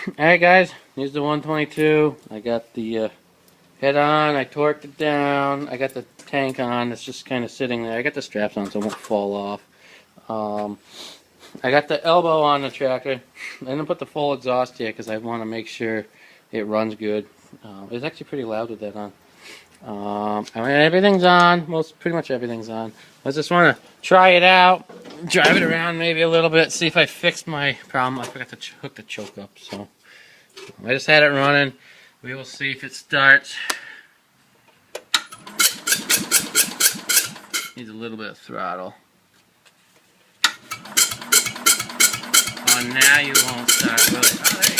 Alright guys, here's the 122. I got the head on, I torqued it down, I got the tank on, it's just kind of sitting there. I got the straps on so it won't fall off. I got the elbow on the tractor. I didn't put the full exhaust yet because I want to make sure it runs good. It's actually pretty loud with that on. I mean, everything's on, pretty much everything's on. I just want to try it out, drive it around maybe a little bit, see if I fixed my problem. I forgot to hook the choke up, so I just had it running. We will see if it starts. Needs a little bit of throttle. Oh, now you won't start. Really. Oh, there